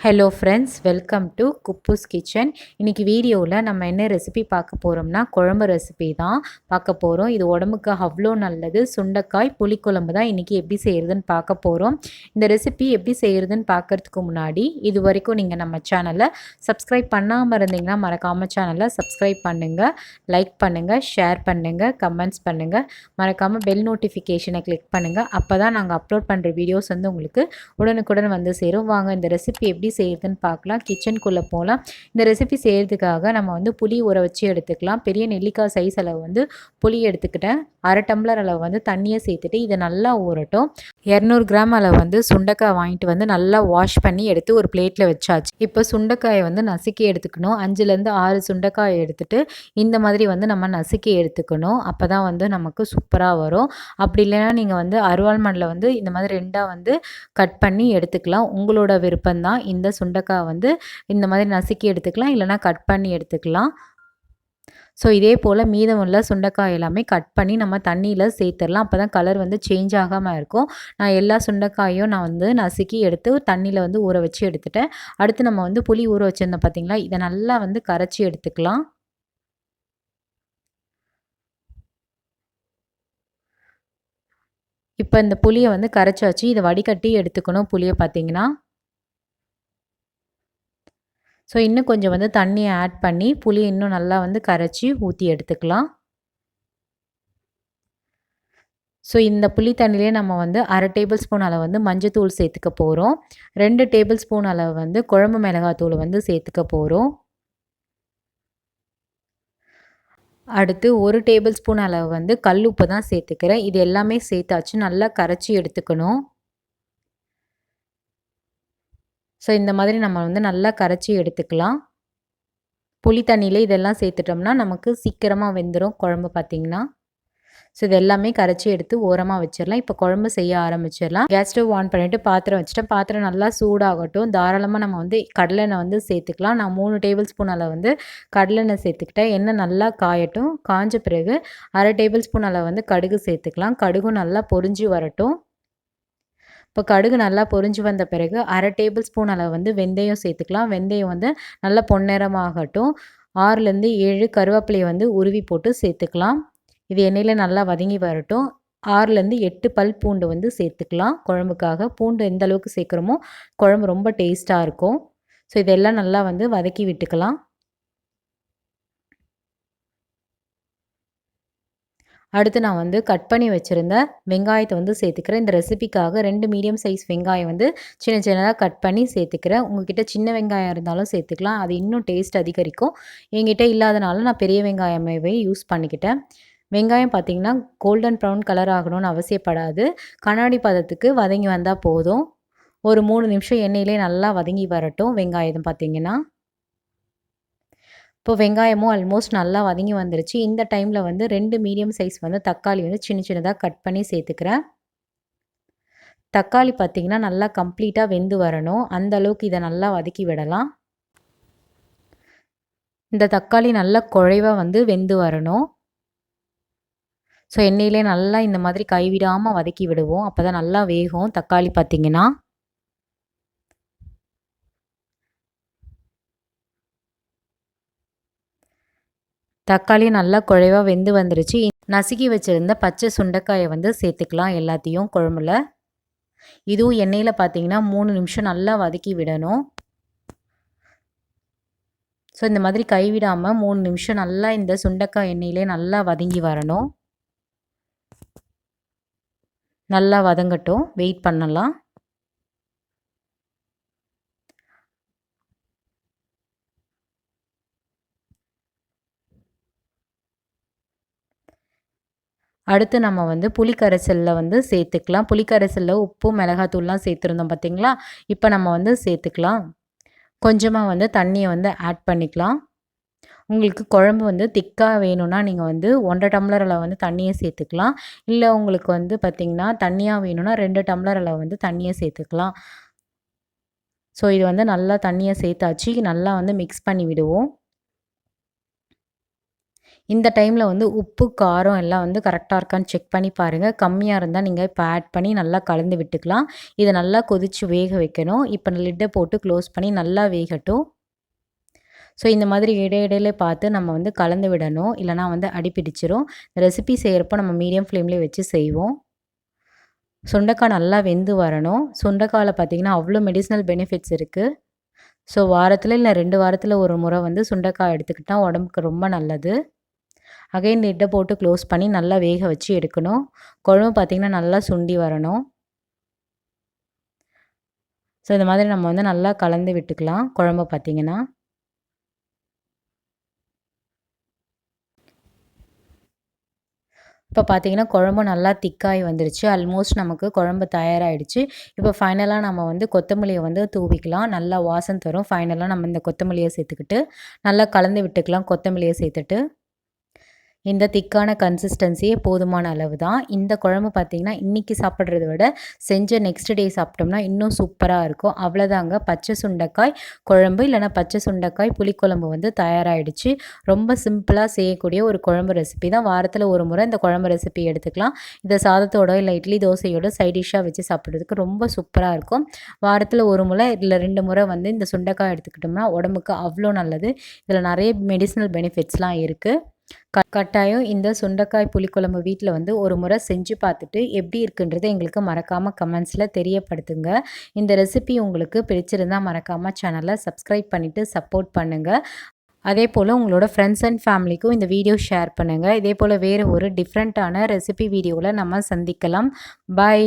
Hello friends, welcome to kuboos kitchen. இன்றைக்கி வீடியோவில் நம்ம என்ன ரெசிபி பார்க்க போகிறோம்னா குழம்பு ரெசிபி தான் பார்க்க போகிறோம். இது உடம்புக்கு அவ்வளோ நல்லது. சுண்டைக்காய் புளிக்குழம்பு தான் இன்றைக்கி எப்படி செய்கிறதுன்னு பார்க்க போகிறோம். இந்த ரெசிபி எப்படி செய்கிறதுன்னு பார்க்குறதுக்கு முன்னாடி இது வரைக்கும் நீங்கள் நம்ம சேனலை சப்ஸ்கிரைப் பண்ணாமல் இருந்தீங்கன்னா மறக்காமல் சேனலை சப்ஸ்கிரைப் பண்ணுங்கள், லைக் பண்ணுங்கள், ஷேர் பண்ணுங்கள், கமெண்ட்ஸ் பண்ணுங்கள். மறக்காமல் பெல் நோட்டிஃபிகேஷனை கிளிக் பண்ணுங்கள். அப்போ தான் நாங்கள் அப்லோட் பண்ணுற வீடியோஸ் வந்து உங்களுக்கு உடனுக்குடன் வந்து சேரும். வாங்க இந்த ரெசிபி எப்படி செய்யுதுன்னு பார்க்கலாம். கிச்சனுக்குள்ளே போகலாம். இந்த ரெசிபி செய்கிறதுக்காக நம்ம வந்து புளி ஊற வச்சு எடுத்துக்கலாம். பெரிய நெல்லிக்காய் சைஸ் அளவு வந்து புளி எடுத்துக்கிட்டேன். அரை டம்ளர் அளவு வந்து தண்ணியை சேர்த்துட்டு இதை நல்லா ஊறட்டும். 200 கிராம் அளவு வந்து சுண்டைக்காய் வாங்கிட்டு வந்து நல்லா வாஷ் பண்ணி எடுத்து ஒரு பிளேட்டில் வச்சாச்சு. இப்போ சுண்டைக்காயை வந்து நசுக்கி எடுத்துக்கணும். 5லேருந்து 6 சுண்டைக்காயை எடுத்துட்டு இந்த மாதிரி வந்து நம்ம நசுக்கி எடுத்துக்கணும். அப்போ தான் வந்து நமக்கு சூப்பராக வரும். அப்படி இல்லைன்னா நீங்கள் வந்து அருவாள் மண்ணில் வந்து இந்த மாதிரி ரெண்டாக வந்து கட் பண்ணி எடுத்துக்கலாம். உங்களோட விருப்பம்தான். இந்த சுண்டைக்காய் வந்து இந்த மாதிரி நசுக்கி எடுத்துக்கலாம், இல்லைனா கட் பண்ணி எடுத்துக்கலாம். ஸோ இதே போல் மீதமுள்ள சுண்டைக்காய் எல்லாமே கட் பண்ணி நம்ம தண்ணியில் சேர்த்துடலாம். அப்போ தான் கலர் வந்து சேஞ்ச் ஆகாமல் இருக்கும். நான் எல்லா சுண்டைக்காயும் நான் வந்து நசுக்கி எடுத்து தண்ணியில் வந்து ஊற வச்சு எடுத்துட்டேன். அடுத்து நம்ம வந்து புளி ஊற வச்சுருந்தோம் பார்த்தீங்களா, இதை நல்லா வந்து கரைச்சி எடுத்துக்கலாம். இப்போ இந்த புளியை வந்து கரைச்சாச்சு. இதை வடிகட்டி எடுத்துக்கணும். புளியை பார்த்தீங்கன்னா ஸோ இன்னும் கொஞ்சம் வந்து தண்ணியை ஆட் பண்ணி புளியை இன்னும் நல்லா வந்து கரைச்சி ஊற்றி எடுத்துக்கலாம். ஸோ இந்த புளி தண்ணியிலே நம்ம வந்து அரை டேபிள் ஸ்பூன் அளவு வந்து மஞ்சத்தூள் சேர்த்துக்க போகிறோம். 2 டேபிள் ஸ்பூன் அளவு வந்து குழம்பு மிளகாத்தூள் வந்து சேர்த்துக்க போகிறோம். அடுத்து 1 டேபிள் ஸ்பூன் அளவு வந்து கல் உப்பு தான் சேர்த்துக்கிறேன். இது எல்லாமே சேர்த்தாச்சு. நல்லா கரைச்சி எடுத்துக்கணும். ஸோ இந்த மாதிரி நம்ம வந்து நல்லா கரைச்சி எடுத்துக்கலாம். புளி தண்ணியிலே இதெல்லாம் சேர்த்துட்டோம்னா நமக்கு சீக்கிரமாக வெந்துடும் குழம்பு பார்த்திங்கன்னா. ஸோ இது எல்லாமே கரைச்சி எடுத்து ஓரமாக வச்சிடலாம். இப்போ குழம்பு செய்ய ஆரம்பிச்சிடலாம். கேஸ் ஸ்டவ் ஆன் பண்ணிவிட்டு பாத்திரம் வச்சுட்டேன். பாத்திரம் நல்லா சூடாகட்டும். தாராளமாக நம்ம வந்து கடலெண்ணெய் வந்து சேர்த்துக்கலாம். நான் 3 டேபிள் ஸ்பூன் அளவு வந்து கடலெண்ணெய் சேர்த்துக்கிட்டேன். எண்ணெய் நல்லா காயட்டும். காஞ்ச பிறகு அரை டேபிள் ஸ்பூன் அளவு வந்து கடுகு சேர்த்துக்கலாம். கடுகும் நல்லா பொரிஞ்சு வரட்டும். இப்போ கடுகு நல்லா பொரிஞ்சு வந்த பிறகு அரை டேபிள் ஸ்பூன் அளவு வந்து வெந்தயம் சேர்த்துக்கலாம். வெந்தயம் வந்து நல்லா பொன்னிறமாகட்டும். 6லேருந்து 7 கருவேப்பிலையை வந்து உருவி போட்டு சேர்த்துக்கலாம். இது எண்ணெயில் நல்லா வதங்கி வரட்டும். 6லேருந்து 8 பல் பூண்டு வந்து சேர்த்துக்கலாம் குழம்புக்காக. பூண்டு எந்த அளவுக்கு சேர்க்குறோமோ குழம்பு ரொம்ப டேஸ்ட்டாக இருக்கும். ஸோ இதெல்லாம் நல்லா வந்து வதக்கி விட்டுக்கலாம். அடுத்து நான் வந்து கட் பண்ணி வச்சுருந்த வெங்காயத்தை வந்து சேர்த்துக்கிறேன். இந்த ரெசிபிக்காக 2 மீடியம் சைஸ் வெங்காயம் வந்து சின்ன சின்னதாக கட் பண்ணி சேர்த்துக்கிறேன். உங்கள்கிட்ட சின்ன வெங்காயம் இருந்தாலும் சேர்த்துக்கலாம். அது இன்னும் டேஸ்ட் அதிகரிக்கும். என்கிட்ட இல்லாதனால நான் பெரிய வெங்காயமாகவே யூஸ் பண்ணிக்கிட்டேன். வெங்காயம் பார்த்திங்கன்னா கோல்டன் ப்ரௌன் கலர் ஆகணும்னு அவசியப்படாது. கண்ணாடி பதத்துக்கு வதங்கி வந்தால் போதும். ஒரு 3 நிமிஷம் எண்ணெயிலே நல்லா வதங்கி வரட்டும் வெங்காயம் பார்த்திங்கன்னா. இப்போ வெங்காயமும் ஆல்மோஸ்ட் நல்லா வதங்கி வந்துருச்சு. இந்த டைமில் வந்து 2 மீடியம் சைஸ் வந்து தக்காளி வந்து சின்ன சின்னதாக கட் பண்ணி சேர்த்துக்கிறேன். தக்காளி பார்த்திங்கன்னா நல்லா கம்ப்ளீட்டாக வெந்து வரணும். அந்த அளவுக்கு இதை நல்லா வதக்கி விடலாம். இந்த தக்காளி நல்லா குழைவாக வந்து வெந்து வரணும். ஸோ எண்ணெயிலே நல்லா இந்த மாதிரி கைவிடாமல் வதக்கி விடுவோம். அப்போ தான் நல்லா வேகும் தக்காளி பார்த்திங்கன்னா. தக்காளி நல்லா குழைவாக வெந்து வந்துருச்சு. நசுக்கி வச்சுருந்த பச்சை சுண்டைக்காயை வந்து சேர்த்துக்கலாம் எல்லாத்தையும் குழம்புல. இதுவும் எண்ணெயில் பார்த்தீங்கன்னா 3 நிமிஷம் நல்லா வதக்கி விடணும். ஸோ இந்த மாதிரி கைவிடாமல் 3 நிமிஷம் நல்லா இந்த சுண்டைக்காய் எண்ணெயிலே நல்லா வதங்கி வரணும். நல்லா வதங்கட்டும். வெயிட் பண்ணலாம். அடுத்து நம்ம வந்து புளிக்கரைசலில் வந்து சேர்த்துக்கலாம். புளிக்கரைசலில் உப்பு மிளகாத்தூள்லாம் சேர்த்துருந்தோம் பார்த்திங்களா. இப்போ நம்ம வந்து சேர்த்துக்கலாம். கொஞ்சமாக வந்து தண்ணியை வந்து ஆட் பண்ணிக்கலாம். உங்களுக்கு குழம்பு வந்து திக்காக வேணும்னா நீங்கள் வந்து 1.5 டம்ளர் அளவு வந்து தண்ணியை சேர்த்துக்கலாம். இல்லை உங்களுக்கு வந்து பார்த்திங்கன்னா தண்ணியாக வேணும்னா 2 டம்ளர் அளவு வந்து தண்ணியை சேர்த்துக்கலாம். ஸோ இது வந்து நல்லா தண்ணியை சேர்த்தாச்சு. நல்லா வந்து மிக்ஸ் பண்ணி விடுவோம். இந்த டைமில் வந்து உப்பு காரம் எல்லாம் வந்து கரெக்டாக இருக்கான்னு செக் பண்ணி பாருங்கள். கம்மியாக இருந்தால் நீங்கள் இப்போ ஆட் பண்ணி நல்லா கலந்து விட்டுக்கலாம். இதை நல்லா கொதித்து வேக வைக்கணும். இப்போ லிட்டை போட்டு க்ளோஸ் பண்ணி நல்லா வேகட்டும். ஸோ இந்த மாதிரி இடையிடையில பார்த்து நம்ம வந்து கலந்து விடணும். இல்லைனா வந்து அடி பிடிச்சிரும். இந்த ரெசிபி செய்கிறப்போ நம்ம மீடியம் ஃப்ளேம்லேயே வச்சு செய்வோம். சுண்டைக்காய் நல்லா வெந்து வரணும். சுண்டைக்காயில் பார்த்திங்கன்னா அவ்வளோ மெடிசினல் பெனிஃபிட்ஸ் இருக்குது. ஸோ வாரத்தில் இல்லை 2 வாரத்தில் ஒரு முறை வந்து சுண்டைக்காய் எடுத்துக்கிட்டால் உடம்புக்கு ரொம்ப நல்லது. அகைன் லிட்டை போட்டு க்ளோஸ் பண்ணி நல்லா வேக வச்சு எடுக்கணும். குழம்பு பார்த்திங்கன்னா நல்லா சுண்டி வரணும். ஸோ இந்த மாதிரி நம்ம வந்து நல்லா கலந்து விட்டுக்கலாம் குழம்பு பார்த்திங்கன்னா. இப்போ பார்த்திங்கன்னா குழம்பு நல்லா திக்காகி வந்துருச்சு. ஆல்மோஸ்ட் நமக்கு குழம்பு தயாராகிடுச்சு. இப்போ ஃபைனலாக நம்ம வந்து கொத்தமல்லியை வந்து தூவிக்கலாம். நல்லா வாசம் தரும். ஃபைனலாக நம்ம இந்த கொத்தமல்லியை சேர்த்துக்கிட்டு நல்லா கலந்து விட்டுக்கலாம். கொத்தமல்லியை சேர்த்துட்டு இந்த திக்கான கன்சிஸ்டன்சியே போதுமான அளவு தான். இந்த குழம்பு பார்த்திங்கன்னா இன்றைக்கி சாப்பிட்றத விட செஞ்ச நெக்ஸ்ட் டே சாப்பிட்டோம்னா இன்னும் சூப்பராக இருக்கும். அவ்வளோதாங்க, பச்சை சுண்டைக்காய் குழம்பு இல்லைனா பச்சை சுண்டைக்காய் புளிக்குழம்பு வந்து தயாராகிடுச்சு. ரொம்ப சிம்பிளாக செய்யக்கூடிய ஒரு குழம்பு ரெசிபி தான். வாரத்தில் ஒரு முறை இந்த குழம்பு ரெசிபி எடுத்துக்கலாம். இதை சாதத்தோட இல்லை இட்லி தோசையோட சைட் டிஷ்ஷாக வச்சு சாப்பிட்றதுக்கு ரொம்ப சூப்பராக இருக்கும். வாரத்தில் ஒரு முறை இல்லை 2 முறை வந்து இந்த சுண்டைக்காய் எடுத்துக்கிட்டோம்னா உடம்புக்கு அவ்வளோ நல்லது. இதில் நிறைய மெடிசினல் பெனிஃபிட்ஸ்லாம் இருக்குது. கட்டாயம் இந்த சுண்டைக்காய் புளிக்குழம்பு வீட்டில் வந்து ஒரு முறை செஞ்சு பார்த்துட்டு எப்படி இருக்குன்றதை எங்களுக்கு மறக்காமல் கமெண்ட்ஸில் தெரியப்படுத்துங்க. இந்த ரெசிபி உங்களுக்கு பிடிச்சிருந்தால் மறக்காமல் சேனலை சப்ஸ்கிரைப் பண்ணிவிட்டு சப்போர்ட் பண்ணுங்கள். அதே போல் உங்களோட ஃப்ரெண்ட்ஸ் அண்ட் ஃபேமிலிக்கும் இந்த வீடியோ ஷேர் பண்ணுங்கள். இதே போல் வேறு ஒரு டிஃப்ரெண்ட்டான ரெசிபி வீடியோவில் நம்ம சந்திக்கலாம். பை.